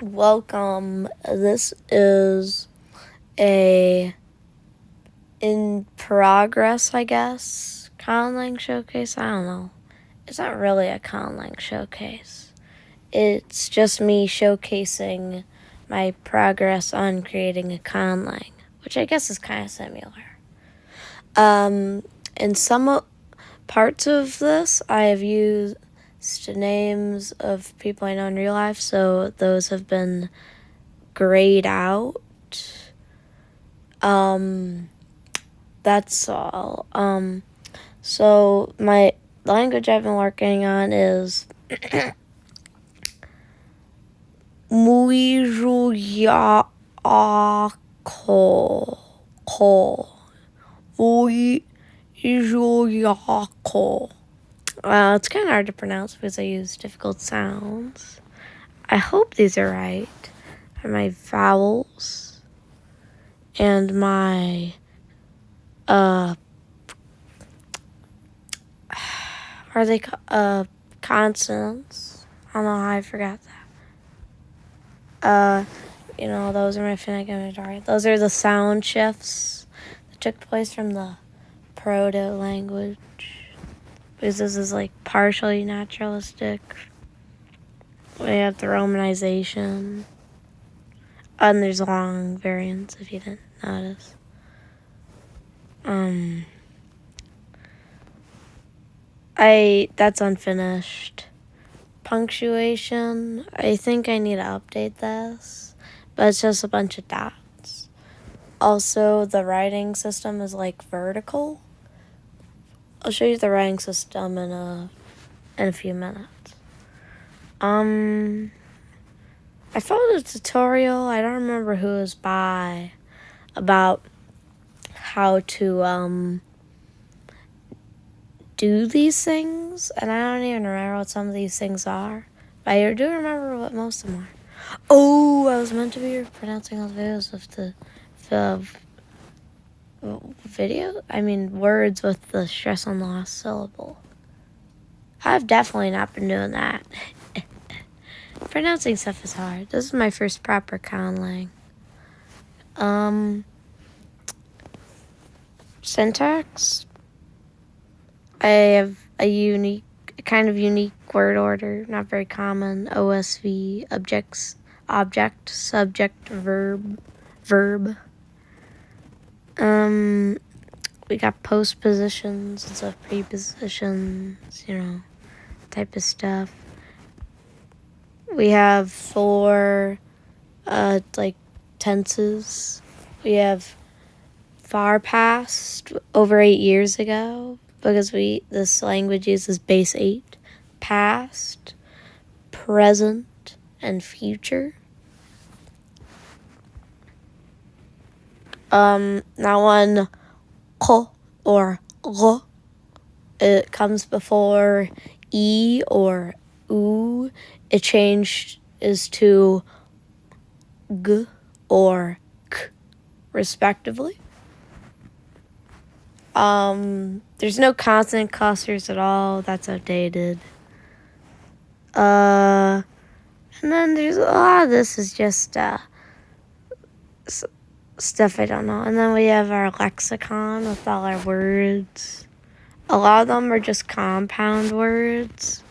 Welcome. This is a in progress, I guess, Conlang showcase. I don't know. It's not really a Conlang showcase. It's just me showcasing my progress on creating a Conlang, which I guess is kind of similar. In some parts of this, I have used names of people I know in real life, so those have been grayed out. That's all. So my language I've been working on is Muizwyaaqo. Muizwyaaqo. It's kind of hard to pronounce because I use difficult sounds. I hope these are right. And my vowels and my are they consonants? I don't know how I forgot that. Those are my phonetic inventory. Those are the sound shifts that took place from the proto language. Because this is like partially naturalistic. We have the romanization. And there's long variants if you didn't notice. That's unfinished. Punctuation, I think I need to update this, but it's just a bunch of dots. Also, the writing system is like vertical. I'll show you the writing system in a few minutes. I followed a tutorial, I don't remember who it was by, about how to do these things, and I don't even remember what some of these things are, but I do remember what most of them are. Oh, I was meant to be pronouncing those videos of the words with the stress on the last syllable. I've definitely not been doing that. Pronouncing stuff is hard. This is my first proper Conlang. Syntax. I have a kind of unique word order, not very common. OSV, object, subject, verb. We got postpositions instead of prepositions, type of stuff. We have 4, tenses. We have far past, over 8 years ago, because this language uses base 8, past, present, and future. Now one ko or ro, it comes before e or u. It changed is to g or k, respectively. There's no consonant clusters at all. That's outdated. And then there's a lot of this is just stuff I don't know. And then we have our lexicon with all our words. A lot of them are just compound words.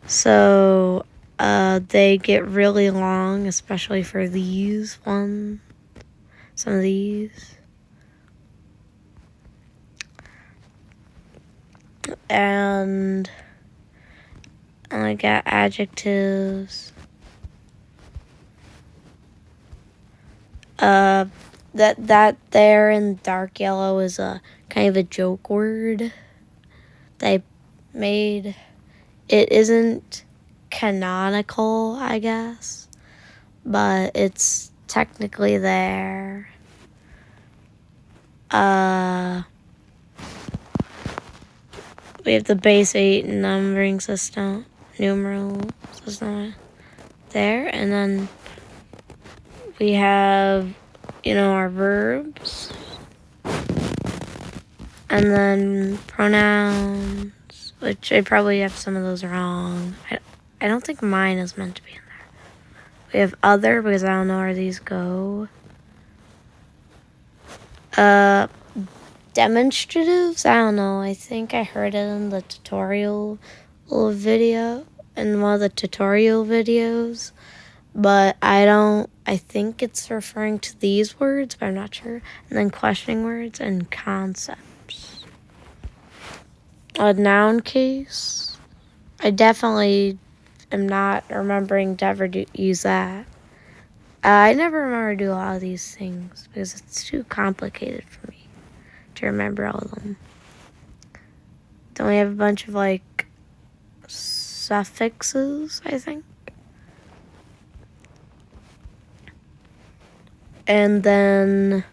So they get really long, especially for these ones. Some of these. And I got adjectives. That there in dark yellow is a kind of a joke word they made. It isn't canonical, I guess, but it's technically there. We have the base 8 numbering system, numeral system there, and then we have, our verbs, and then pronouns, which I probably have some of those wrong. I don't think mine is meant to be in there. We have other, because I don't know where these go. Demonstratives? I don't know. I think I heard it in the tutorial video, in one of the tutorial videos. But I think it's referring to these words, but I'm not sure. And then questioning words and concepts. A noun case. I definitely am not remembering to ever use that. I never remember to do a lot of these things because it's too complicated for me to remember all of them. Then we have a bunch of like suffixes, I think. And then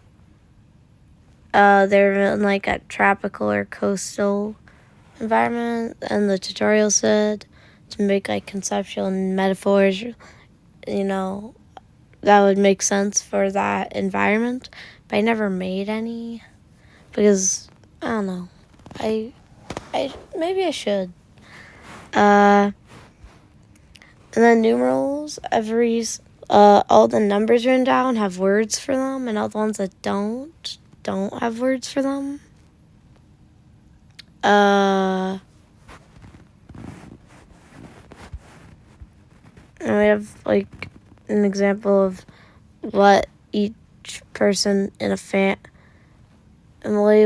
they're in like a tropical or coastal environment, and the tutorial said to make like conceptual metaphors, you know, that would make sense for that environment. But I never made any because I don't know. I maybe I should. And then numerals, all the numbers written down have words for them, and all the ones that don't have words for them. And we have like an example of what each person in a family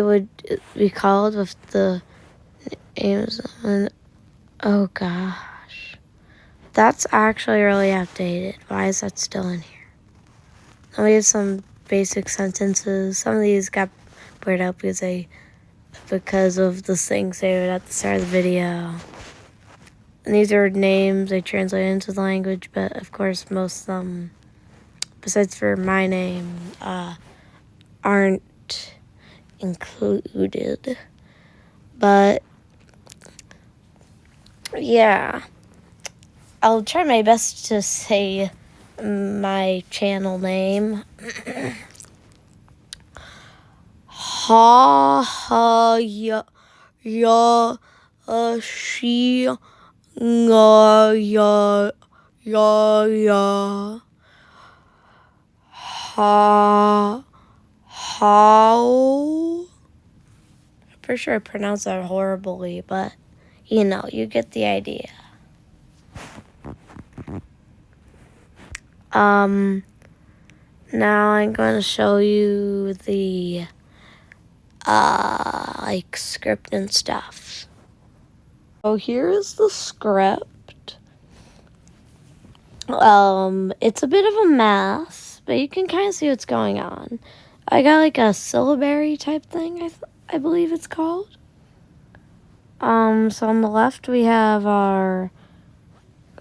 would be called with the names. And oh gosh, that's actually really outdated. Why is that still in here? And we have some basic sentences. Some of these got blurred out because of the things they would at the start of the video. And these are names they translate into the language, but of course most of them, besides for my name, aren't included. But yeah, I'll try my best to say my channel name. She nga ya how. I'm pretty sure I pronounced that horribly, but you know, you get the idea. Now I'm going to show you the like script and stuff. So here's the script. It's a bit of a mess, but you can kind of see what's going on. I got like a syllabary type thing, I believe it's called. So on the left we have our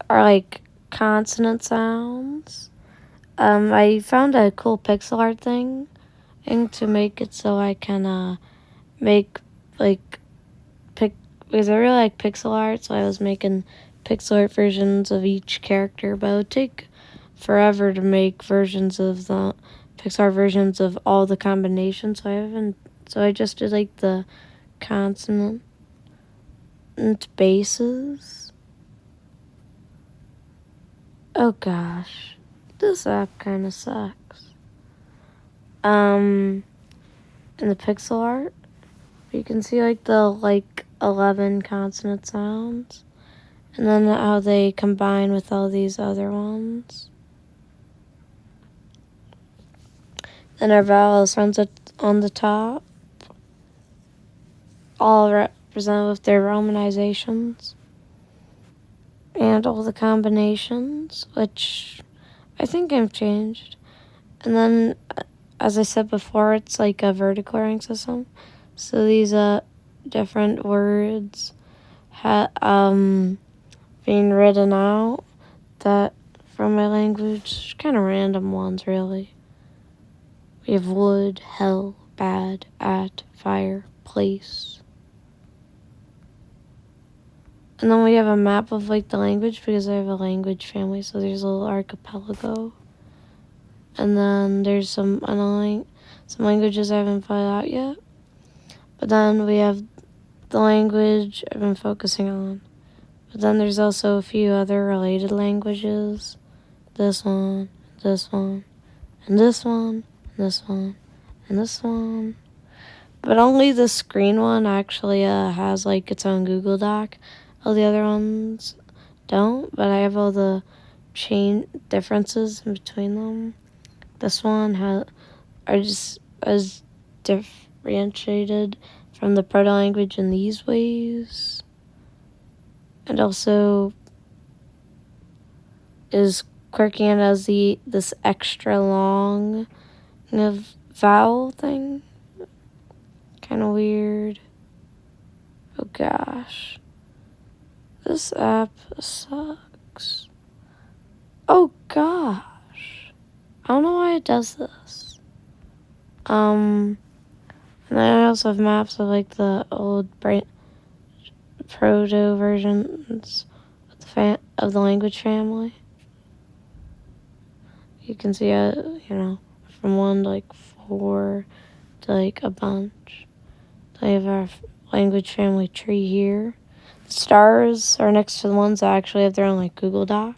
like consonant sounds. I found a cool pixel art thing to make it so I can make like because I really like pixel art, so I was making pixel art versions of each character, but it would take forever to make versions of the Pixar versions of all the combinations. So I just did like the consonant bases. Oh gosh, this app kind of sucks. In the pixel art, you can see like the 11 consonant sounds, and then how they combine with all these other ones. Then our vowel sounds on the top, all represented with their romanizations, and all the combinations, which I think I've changed. And then, as I said before, it's like a vertical rank system. So these different words being written out that from my language, kind of random ones really. We have wood, hell, bad, at, fire, place. And then we have a map of like the language because I have a language family, so there's a little archipelago. And then there's some languages I haven't filled out yet. But then we have the language I've been focusing on. But then there's also a few other related languages this one, this one, and this one, this one, and this one. But only the screen one actually has like its own Google Doc. All the other ones don't, but I have all the differences in between them. This one are just as differentiated from the proto language in these ways, and also is quirky and has this extra long vowel thing. Kind of weird. Oh gosh, this app sucks. Oh gosh, I don't know why it does this. And then I also have maps of like the old proto versions of the language family. You can see from 1 to like 4 to like a bunch. They have our language family tree here. The stars are next to the ones that actually have their own like Google Doc.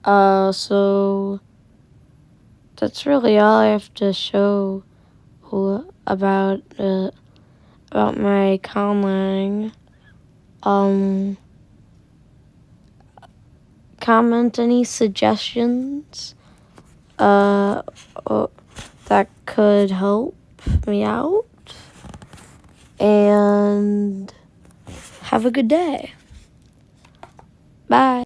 So that's really all I have to show about my Conlang. Comment any suggestions that could help me out, and have a good day. Bye.